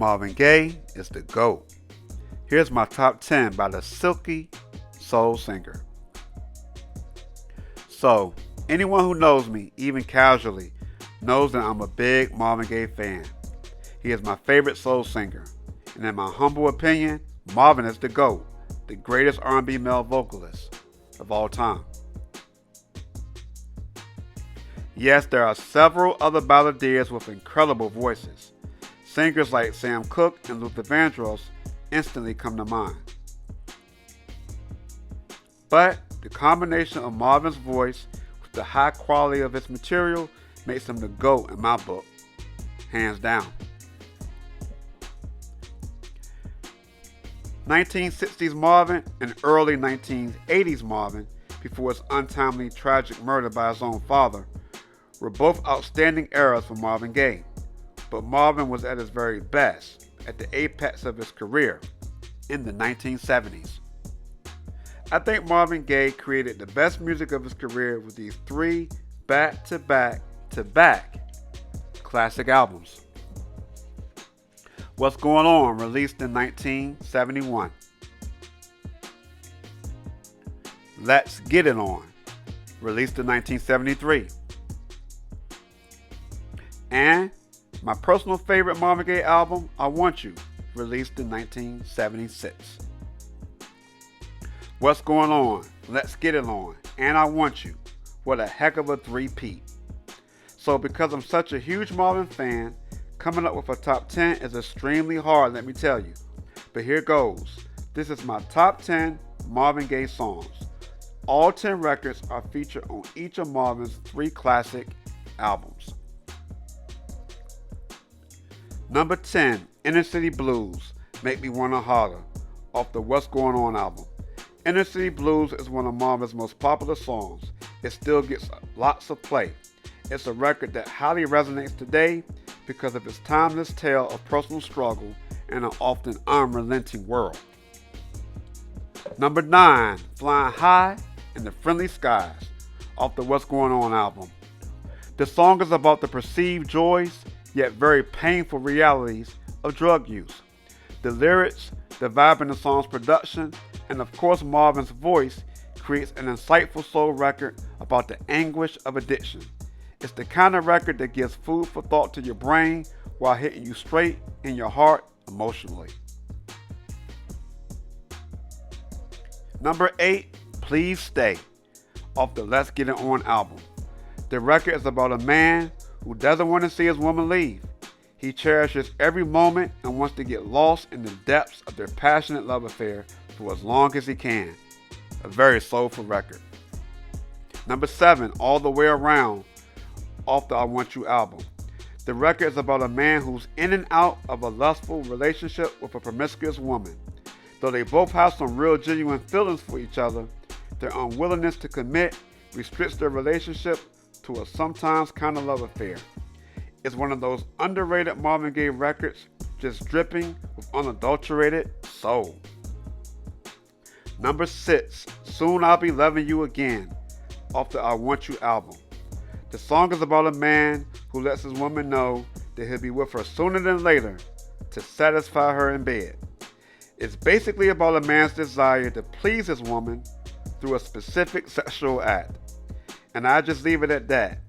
Marvin Gaye is the GOAT. Here's my top 10 by the Silky soul singer. So, anyone who knows me, even casually, knows that I'm a big Marvin Gaye fan. He is my favorite soul singer, and in my humble opinion, Marvin is the GOAT, the greatest R&B male vocalist of all time. Yes, there are several other balladeers with incredible voices. Singers like Sam Cooke and Luther Vandross instantly come to mind. But the combination of Marvin's voice with the high quality of his material makes him the GOAT in my book, hands down. 1960s Marvin and early 1980s Marvin, before his untimely tragic murder by his own father, were both outstanding eras for Marvin Gaye. But Marvin was at his very best, at the apex of his career, in the 1970s. I think Marvin Gaye created the best music of his career with these 3 back-to-back classic albums. What's Going On, released in 1971. Let's Get It On, released in 1973. And my personal favorite Marvin Gaye album, I Want You, released in 1976. What's Going On, Let's Get It On, and I Want You. What a heck of a three-peat. So because I'm such a huge Marvin fan, coming up with a top 10 is extremely hard, let me tell you. But here goes. This is my top 10 Marvin Gaye songs. All 10 records are featured on each of Marvin's 3 classic albums. Number 10, Inner City Blues, Make Me Wanna Holler, off the What's Going On album. Inner City Blues is one of Marvin's most popular songs. It still gets lots of play. It's a record that highly resonates today because of its timeless tale of personal struggle in an often unrelenting world. Number 9, Flying High in the Friendly Skies, off the What's Going On album. The song is about the perceived joys, yet very painful realities of drug use. The lyrics, the vibe in the song's production, and of course Marvin's voice creates an insightful soul record about the anguish of addiction. It's the kind of record that gives food for thought to your brain while hitting you straight in your heart emotionally. Number 8, Please Stay, off the Let's Get It On album. The record is about a man who doesn't want to see his woman leave. He cherishes every moment and wants to get lost in the depths of their passionate love affair for as long as he can. A very soulful record. Number 7, All the Way Around, off the I Want You album. The record is about a man who's in and out of a lustful relationship with a promiscuous woman. Though they both have some real genuine feelings for each other, their unwillingness to commit restricts their relationship to a sometimes kind of love affair. It's one of those underrated Marvin Gaye records, just dripping with unadulterated soul. Number 6, Soon I'll Be Loving You Again, off the I Want You album. The song is about a man who lets his woman know that he'll be with her sooner than later to satisfy her in bed. It's basically about a man's desire to please his woman through a specific sexual act. And I just leave it at that.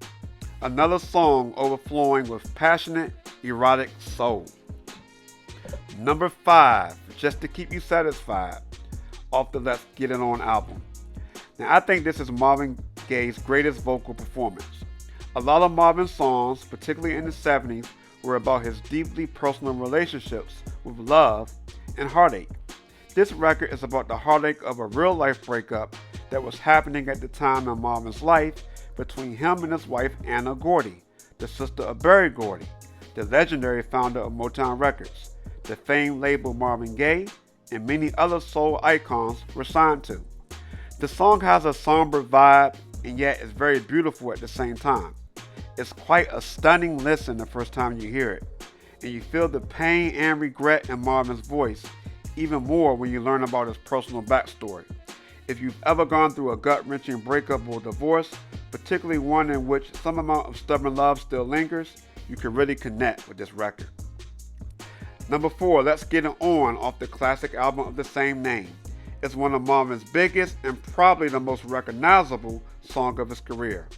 Another song overflowing with passionate, erotic soul. Number 5, Just to Keep You Satisfied, off the Let's Get It On album. Now I think this is Marvin Gaye's greatest vocal performance. A lot of Marvin's songs, particularly in the 70s, were about his deeply personal relationships with love and heartache. This record is about the heartache of a real-life breakup that was happening at the time in Marvin's life between him and his wife Anna Gordy, the sister of Berry Gordy, the legendary founder of Motown Records, the famed label Marvin Gaye, and many other soul icons were signed to. The song has a somber vibe and yet is very beautiful at the same time. It's quite a stunning listen the first time you hear it, and you feel the pain and regret in Marvin's voice even more when you learn about his personal backstory. If you've ever gone through a gut-wrenching breakup or divorce, particularly one in which some amount of stubborn love still lingers, you can really connect with this record. Number 4, Let's Get It On off the classic album of the same name. It's one of Marvin's biggest and probably the most recognizable song of his career.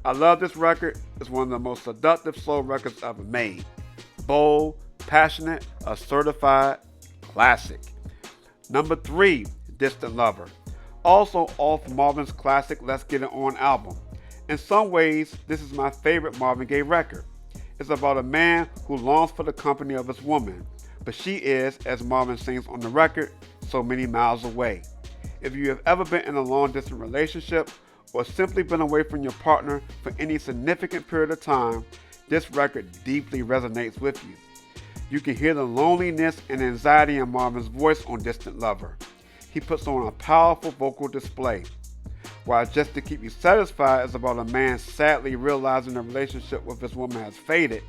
I love this record. It's one of the most seductive soul records ever made. Bold, passionate, a certified classic. Number 3, Distant Lover. Also off Marvin's classic Let's Get It On album. In some ways, this is my favorite Marvin Gaye record. It's about a man who longs for the company of his woman, but she is, as Marvin sings on the record, so many miles away. If you have ever been in a long-distance relationship or simply been away from your partner for any significant period of time, this record deeply resonates with you. You can hear the loneliness and anxiety in Marvin's voice on Distant Lover. He puts on a powerful vocal display. While Just to Keep You Satisfied is about a man sadly realizing the relationship with his woman has faded,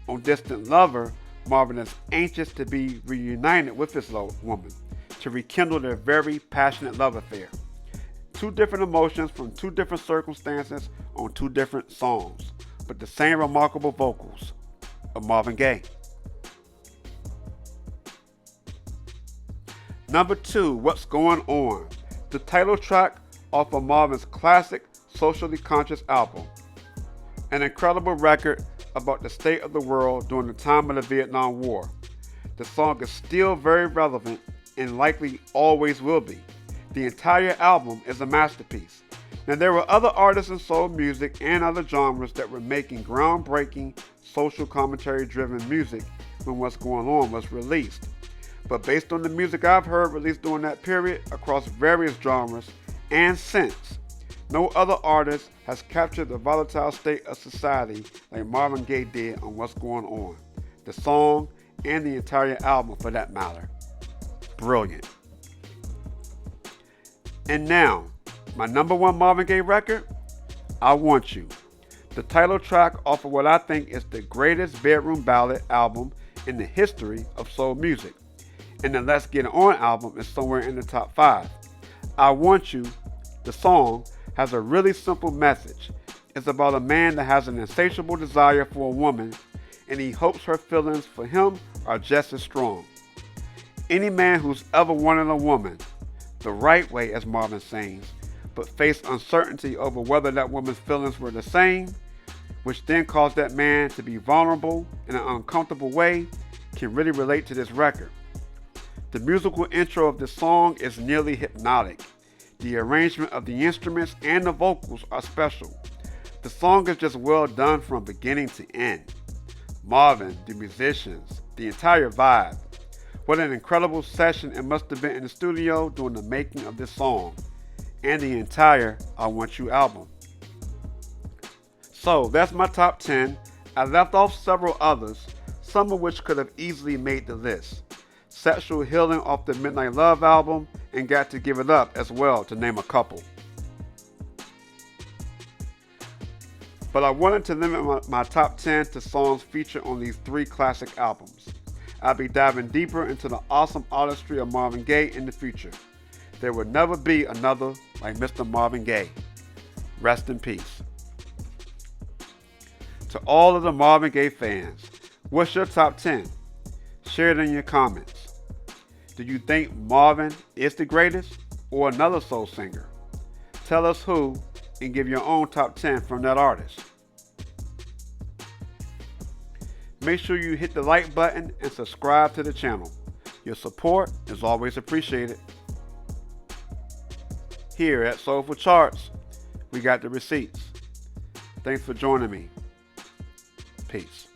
on Distant Lover, Marvin is anxious to be reunited with his woman, to rekindle their very passionate love affair. Two different emotions from two different circumstances on two different songs, but the same remarkable vocals of Marvin Gaye. Number 2, What's Going On, the title track off of Marvin's classic Socially Conscious album. An incredible record about the state of the world during the time of the Vietnam War. The song is still very relevant and likely always will be. The entire album is a masterpiece. Now, there were other artists in soul music and other genres that were making groundbreaking social commentary driven music when What's Going On was released. But based on the music I've heard released during that period across various genres and since, no other artist has captured the volatile state of society like Marvin Gaye did on What's Going On. The song and the entire album for that matter. Brilliant. And now, my number 1 Marvin Gaye record, I Want You. The title track off of what I think is the greatest bedroom ballad album in the history of soul music. And the Let's Get It On album is somewhere in the top 5. I Want You, the song, has a really simple message. It's about a man that has an insatiable desire for a woman, and he hopes her feelings for him are just as strong. Any man who's ever wanted a woman, the right way as Marvin sings, but faced uncertainty over whether that woman's feelings were the same, which then caused that man to be vulnerable in an uncomfortable way, can really relate to this record. The musical intro of this song is nearly hypnotic. The arrangement of the instruments and the vocals are special. The song is just well done from beginning to end. Marvin, the musicians, the entire vibe. What an incredible session it must have been in the studio during the making of this song and the entire I Want You album. So that's my top 10. I left off several others, some of which could have easily made the list. Sexual Healing off the Midnight Love album, and Got to Give It Up as well, to name a couple. But I wanted to limit my top 10 to songs featured on these 3 classic albums. I'll be diving deeper into the awesome artistry of Marvin Gaye in the future. There will never be another like Mr. Marvin Gaye. Rest in peace. To all of the Marvin Gaye fans, what's your top 10? Share it in your comments. Do you think Marvin is the greatest or another soul singer? Tell us who and give your own top 10 from that artist. Make sure you hit the like button and subscribe to the channel. Your support is always appreciated. Here at Soulful Charts, we got the receipts. Thanks for joining me. Peace.